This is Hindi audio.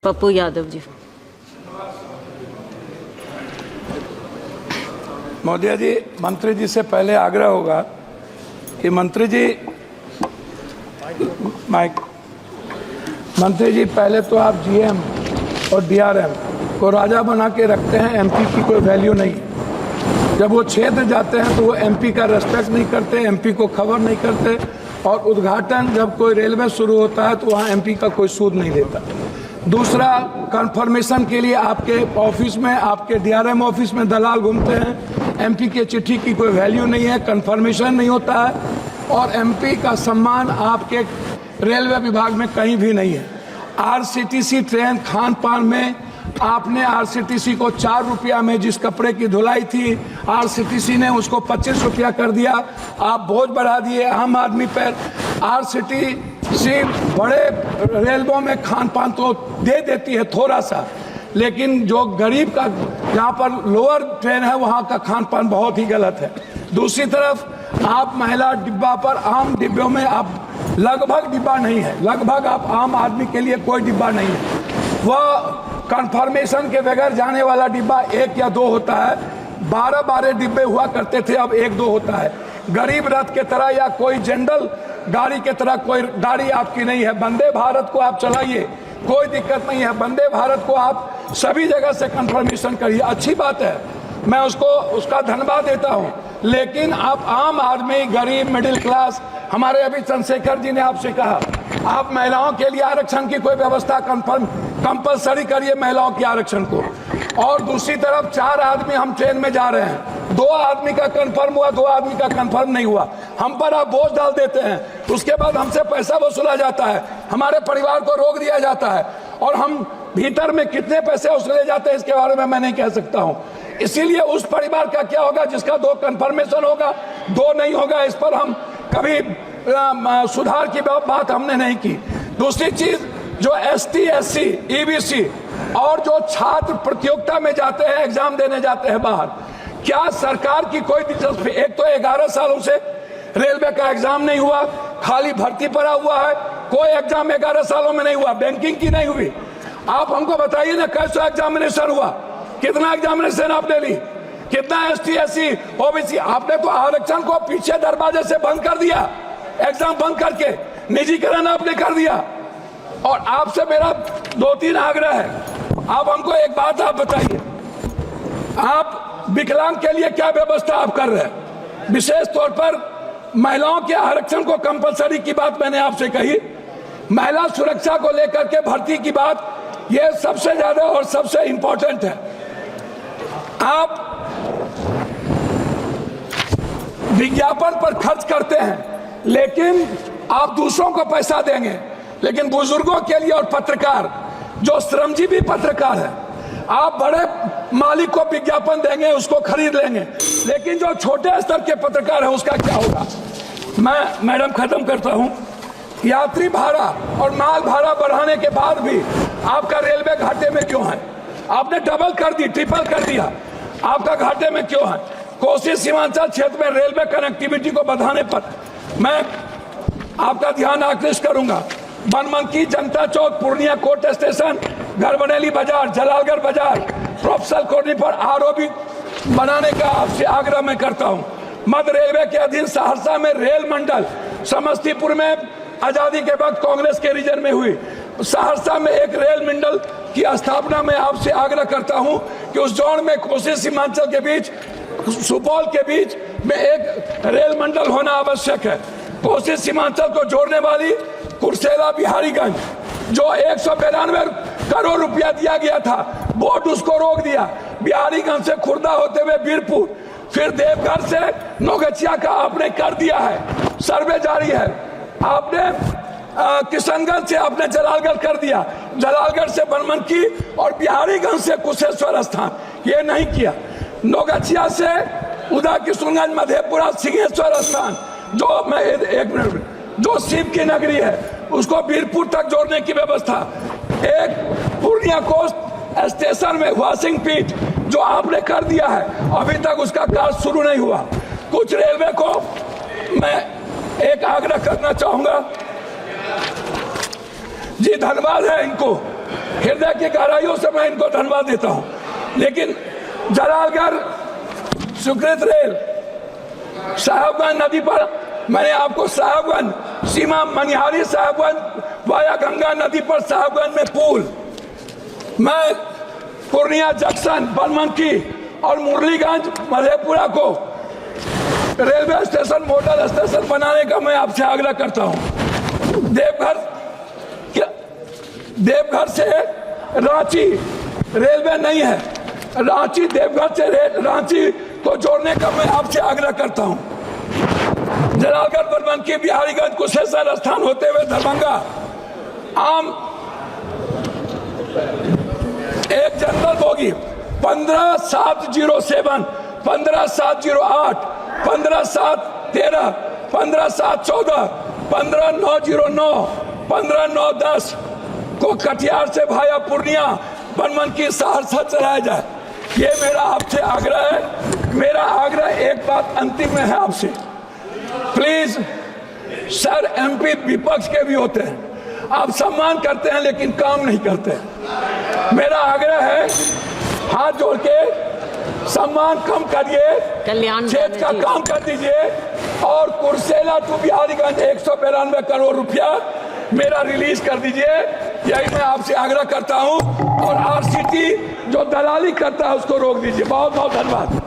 पप्पू यादव जी। महोदय जी, मंत्री जी से पहले आग्रह होगा कि मंत्री जी पहले तो आप जीएम और डीआरएम को राजा बना के रखते हैं, एमपी की कोई वैल्यू नहीं। जब वो क्षेत्र जाते हैं तो वो एमपी का रेस्पेक्ट नहीं करते, एमपी को खबर नहीं करते, और उद्घाटन जब कोई रेलवे शुरू होता है तो वहाँ एमपी का कोई सूद नहीं देता। दूसरा, कंफर्मेशन के लिए आपके ऑफिस में, आपके डीआरएम ऑफिस में दलाल घूमते हैं। एमपी के चिट्ठी की कोई वैल्यू नहीं है, कंफर्मेशन नहीं होता है, और एमपी का सम्मान आपके रेलवे विभाग में कहीं भी नहीं है। आरसीटीसी ट्रेन खान पान में आपने आरसीटीसी को 4 रुपया में जिस कपड़े की धुलाई थी, आरसीटीसी ने उसको 25 रुपया कर दिया। आप बोझ बढ़ा दिए आम आदमी पर। आरसीटीसी बड़े रेलवों में खान पान तो दे देती है थोड़ा सा, लेकिन जो गरीब का जहाँ पर लोअर ट्रेन है वहाँ का खान पान बहुत ही गलत है। दूसरी तरफ आप महिला डिब्बा पर, आम डिब्बों में आप लगभग डिब्बा नहीं है, लगभग आप आम आदमी के लिए कोई डिब्बा नहीं है। वह कंफर्मेशन के बगैर जाने वाला डिब्बा 1 या 2 होता है। 12 डिब्बे हुआ करते थे, अब 1-2 होता है। गरीब रथ के तरह या कोई जनरल गाड़ी के तरह कोई गाड़ी आपकी नहीं है। वंदे भारत को आप चलाइए, कोई दिक्कत नहीं है। वंदे भारत को आप सभी जगह से कंफर्मेशन करिए, अच्छी बात है, मैं उसका धन्यवाद देता हूं। लेकिन आप आम आदमी, गरीब, मिडिल क्लास, हमारे अभी चंद्रशेखर जी ने आपसे कहा आप महिलाओं के लिए आरक्षण की कोई व्यवस्था कंपलसरी करिए, महिलाओं के आरक्षण को। और दूसरी तरफ 4 आदमी हम ट्रेन में जा रहे हैं, 2 आदमी का कंफर्म हुआ, 2 आदमी का कंफर्म नहीं हुआ, हम पर आप बोझ डाल देते हैं। उसके बाद हमसे पैसा वसूला जाता है, हमारे परिवार को रोक दिया जाता है, और हम भीतर में कितने पैसे वसूले जाते हैं इसके बारे में मैं नहीं कह सकता हूं। इसीलिए उस परिवार का क्या होगा जिसका 2 कंफर्मेशन होगा, 2 नहीं होगा, इस पर हम कभी सुधार की बात हमने नहीं की। दूसरी चीज, जो एसटी, एससी, ईबीसी और जो छात्र प्रतियोगिता में जाते हैं, एग्जाम देने जाते हैं बाहर, क्या सरकार की कोई दिलचस्पी? एक तो 11 सालों से रेलवे का एग्जाम नहीं हुआ, खाली भर्ती पड़ा हुआ है, कोई एग्जाम 11 सालों में नहीं हुआ, बैंकिंग की नहीं हुई। आप हमको बताइए ना, कैसा एग्जामिनेशन हुआ, कितना एग्जामिनेशन आपने ली, कितना एसटी, एससी, ओबीसी? आपने तो आरक्षण को पीछे दरवाजे से बंद कर दिया, एग्जाम बंद करके निजीकरण आपने कर दिया। और आपसे मेरा 2-3 आग्रह है, आप हमको एक बात आप बताइए, आप विकलांग के लिए क्या व्यवस्था आप कर रहे हैं? विशेष तौर पर महिलाओं के आरक्षण को कंपलसरी की बात मैंने आपसे कही, महिला सुरक्षा को लेकर के भर्ती की बात, यह सबसे ज्यादा और सबसे इंपॉर्टेंट है। आप विज्ञापन पर खर्च करते हैं, लेकिन आप दूसरों को पैसा देंगे, लेकिन बुजुर्गों के लिए और पत्रकार, जो श्रमजीवी पत्रकार है, आप बड़े मालिक को विज्ञापन देंगे, उसको खरीद लेंगे, लेकिन जो छोटे स्तर के पत्रकार है उसका क्या होगा? मैं मैडम खत्म करता हूं। यात्री भाड़ा और माल भाड़ा बढ़ाने के बाद भी आपका रेलवे घाटे में क्यों है? आपने डबल कर दी, ट्रिपल कर दिया, आपका घाटे में क्यों है? कोसी सीमांचल क्षेत्र में रेलवे कनेक्टिविटी को बढ़ाने पर मैं आपका ध्यान आकृष्ट करूंगा। बनमनकी, जनता चौक, पूर्णिया कोर्ट स्टेशन, गढ़बरेली बाजार, जलालगढ़ बाजार, प्रोफेसर कॉलोनी पर आरओबी बनाने का आपसे आग्रह मैं करता हूं। मध्य रेलवे के अधीन सहरसा में रेल मंडल, समस्तीपुर में आजादी के वक्त कांग्रेस के रीजन में हुई, सहरसा में एक रेल मंडल की स्थापना में आपसे आग्रह करता हूं कि उस जोन में कोसी सीमांचल के बीच, सुपौल के बीच में एक रेल मंडल होना आवश्यक है। कोसी सीमांचल को जोड़ने वाली कुर्सेला बिहारीगंज, जो 192 करोड़ रुपया दिया गया था, बोर्ड उसको रोक दिया। बिहारीगंज से खुर्दा होते हुए बीरपुर, फिर देवघर से नौगछिया का आपने कर दिया है, सर्वे जारी है। आपने किशनगंज से आपने जलालगढ़ कर दिया, जलालगढ़ से बनमनकी और बिहारीगंज से कुशेश्वर स्थान, ये नहीं किया। नौगछिया से उदा किशनगंज, मधेपुरा, सिंहेश्वर स्थान, जो मैं एक मिनट, जो शिव की नगरी है, उसको बीरपुर तक जोड़ने की व्यवस्था। एक पूर्णिया कोस्ट स्टेशन में वाशिंग पीठ जो आपने कर दिया है, अभी तक उसका कार्य शुरू नहीं हुआ। कुछ रेलवे को मैं एक आग्रह करना चाहूंगा जी, धन्यवाद है इनको, हृदय की गहराइयों से मैं इनको धन्यवाद देता हूं। लेकिन जलालगढ़ सुकृत रेल साहेबगंज नदी पर मैंने आपको साहेबगंज सीमा मनिहारी साहेबगंज वाया गंगा नदी पर साहेबगंज में पुल, मैं पूर्णिया जंक्शन बनमनकी और मुरलीगंज मधेपुरा को रेलवे स्टेशन मॉडल स्टेशन बनाने का मैं आपसे आग्रह करता हूं। देवघर से रांची रेलवे नहीं है, रांची देवघर से रांची को जोड़ने का मैं आपसे आग्रह करता हूं। जलालगढ़ बनमनकी बिहारीगंज कुशेश्वर स्थान होते हुए दरभंगा आम एक जनरल बोगी 15,707, 15,708, 15,713, 15,714, 15,909, 15,910 को कटिहार से भाया पूर्णिया बनमनकी सहरसा चलाया जाए। ये मेरा आपसे आग्रह है। मेरा आग्रह एक बात अंतिम में है आपसे, प्लीज सर, एमपी विपक्ष के भी होते हैं, आप सम्मान करते हैं लेकिन काम नहीं करते। मेरा आग्रह है, हाथ जोड़ के सम्मान कम करिए, क्षेत्र का काम कर दीजिए और कुर्सेला टू बिहारीगंज 192 करोड़ रुपया मेरा रिलीज कर दीजिए। यही मैं आपसे आग्रह करता हूं और आरसीटी जो दलाली करता है उसको रोक दीजिए। बहुत बहुत धन्यवाद।